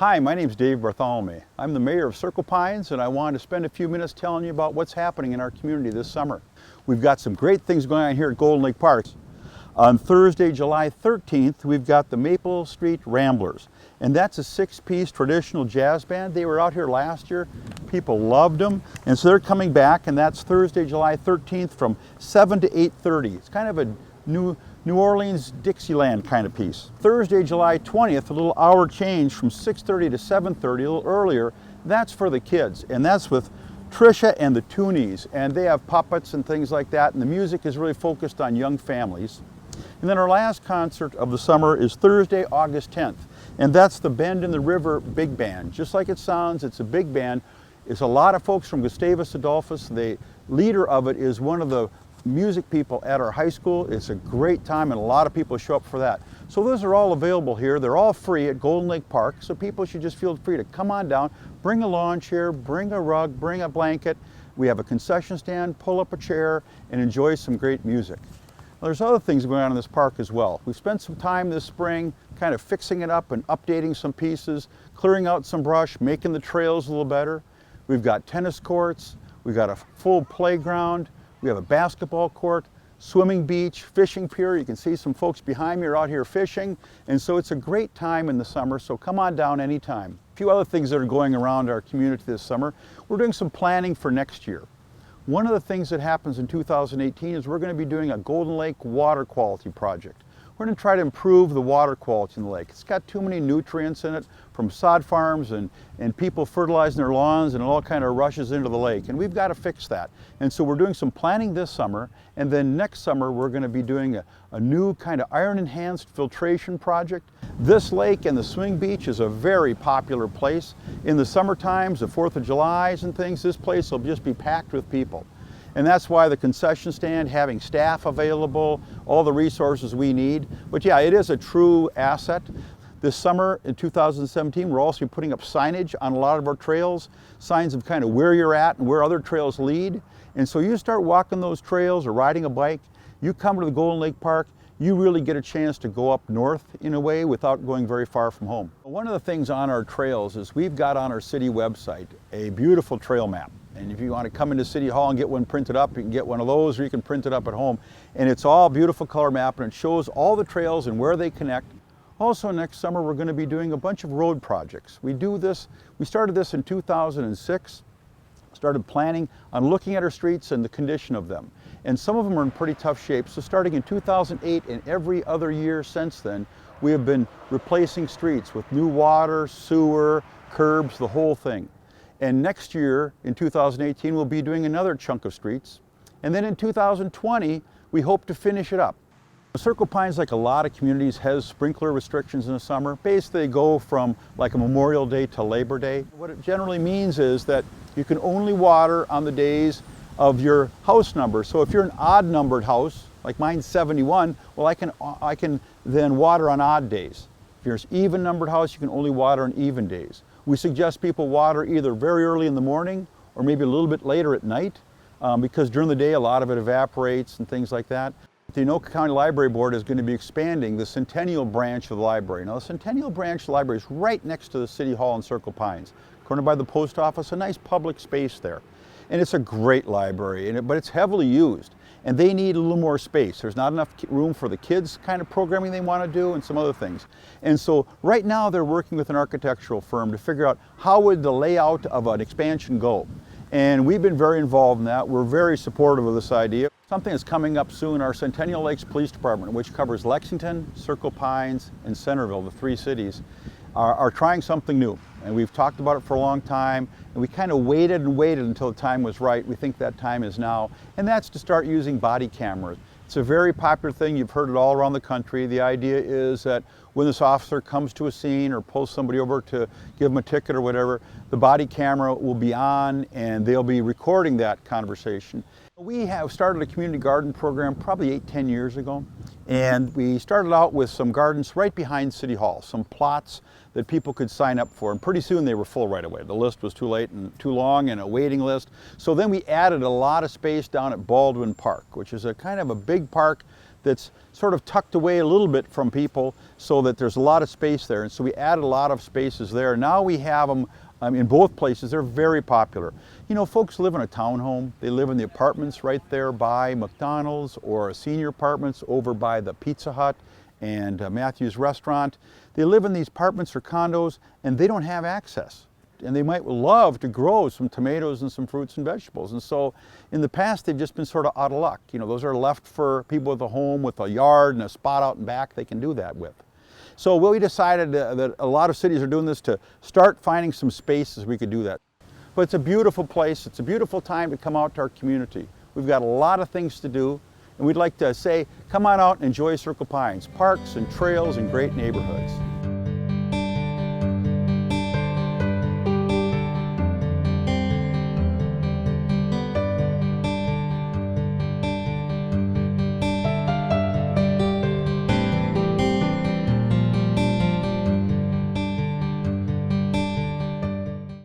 Hi, my name is Dave Bartholomay. I'm the mayor of Circle Pines, and I wanted to spend a few minutes telling you about what's happening in our community this summer. We've got some great things going on here at Golden Lake Park. On Thursday, July 13th, we've got the Maple Street Ramblers, and that's a six-piece traditional jazz band. They were out here last year. People loved them, and so they're coming back, and that's Thursday, July 13th from 7 to 8:30. It's kind of a New Orleans Dixieland kind of piece. Thursday, July 20th, a little hour change from 6:30 to 7:30, a little earlier. That's for the kids, and that's with Trisha and the Toonies, and they have puppets and things like that, and the music is really focused on young families. And then our last concert of the summer is Thursday, August 10th, and that's the Bend in the River Big Band. Just like it sounds, it's a big band. It's a lot of folks from Gustavus Adolphus. The leader of it is one of the music people at our high school. It's a great time, and a lot of people show up for that. So those are all available here. They're all free at Golden Lake Park, so people should just feel free to come on down, bring a lawn chair, bring a rug, bring a blanket. We have a concession stand, pull up a chair, and enjoy some great music. Well, there's other things going on in this park as well. We've spent some time this spring kind of fixing it up and updating some pieces, clearing out some brush, making the trails a little better. We've got tennis courts, we've got a full playground, we have a basketball court, swimming beach, fishing pier. You can see some folks behind me are out here fishing, and so it's a great time in the summer, so come on down anytime. A few other things that are going around our community this summer. We're doing some planning for next year. One of the things that happens in 2018 is we're going to be doing a Golden Lake water quality project. We're going to try to improve the water quality in the lake. It's got too many nutrients in it from sod farms and people fertilizing their lawns, and it all kind of rushes into the lake, and we've got to fix that. And so we're doing some planning this summer, and then next summer we're going to be doing a new kind of iron-enhanced filtration project. This lake and the swing beach is a very popular place. In the summer times, the 4th of July's and things, this place will just be packed with people. And that's why the concession stand, having staff available, all the resources we need. But yeah, it is a true asset. This summer in 2017, we're also putting up signage on a lot of our trails, signs of kind of where you're at and where other trails lead. And so you start walking those trails or riding a bike, you come to the Golden Lake Park, you really get a chance to go up north in a way without going very far from home. One of the things on our trails is we've got on our city website a beautiful trail map. And if you want to come into City Hall and get one printed up, you can get one of those, or you can print it up at home. And it's all beautiful color map, and it shows all the trails and where they connect. Also next summer we're going to be doing a bunch of road projects. We started this in 2006, started planning on looking at our streets and the condition of them. And some of them are in pretty tough shape. So starting in 2008 and every other year since then, we have been replacing streets with new water, sewer, curbs, the whole thing. And next year, in 2018, we'll be doing another chunk of streets. And then in 2020, we hope to finish it up. Circle Pines, like a lot of communities, has sprinkler restrictions in the summer. Basically, they go from like a Memorial Day to Labor Day. What it generally means is that you can only water on the days of your house number. So if you're an odd numbered house, like mine's 71, well, I can then water on odd days. If you're an even numbered house, you can only water on even days. We suggest people water either very early in the morning or maybe a little bit later at night, because during the day a lot of it evaporates and things like that. The Anoka County Library Board is going to be expanding the Centennial branch of the library. Now the Centennial branch of the library is right next to the City Hall in Circle Pines, cornered by the post office, a nice public space there. And it's a great library, but it's heavily used. And they need a little more space. There's not enough room for the kids kind of programming they want to do and some other things. And so right now they're working with an architectural firm to figure out how would the layout of an expansion go. And we've been very involved in that. We're very supportive of this idea. Something that's coming up soon, our Centennial Lakes Police Department, which covers Lexington, Circle Pines, and Centerville, the three cities, are trying something new. And we've talked about it for a long time, and we kind of waited and waited until the time was right. We think that time is now, and that's to start using body cameras. It's a very popular thing. You've heard it all around the country. The idea is that when this officer comes to a scene or pulls somebody over to give them a ticket or whatever, the body camera will be on and they'll be recording that conversation. We have started a community garden program probably 8-10 years ago, And we started out with some gardens right behind City Hall, some plots that people could sign up for, and pretty soon they were full right away. The list was too late and too long and a waiting list. So then we added a lot of space down at Baldwin Park, which is a kind of a big park that's sort of tucked away a little bit from people so that there's a lot of space there. And so we added a lot of spaces there. Now we have them in both places. They're very popular. You know, folks live in a townhome. They live in the apartments right there by McDonald's, or senior apartments over by the Pizza Hut and Matthew's Restaurant. They live in these apartments or condos, and they don't have access. And they might love to grow some tomatoes and some fruits and vegetables. And so in the past, they've just been sort of out of luck. You know, those are left for people with a home, with a yard and a spot out and back they can do that with. So we decided that a lot of cities are doing this, to start finding some spaces we could do that. But it's a beautiful place. It's a beautiful time to come out to our community. We've got a lot of things to do, and we'd like to say, come on out and enjoy Circle Pines, parks and trails and great neighborhoods.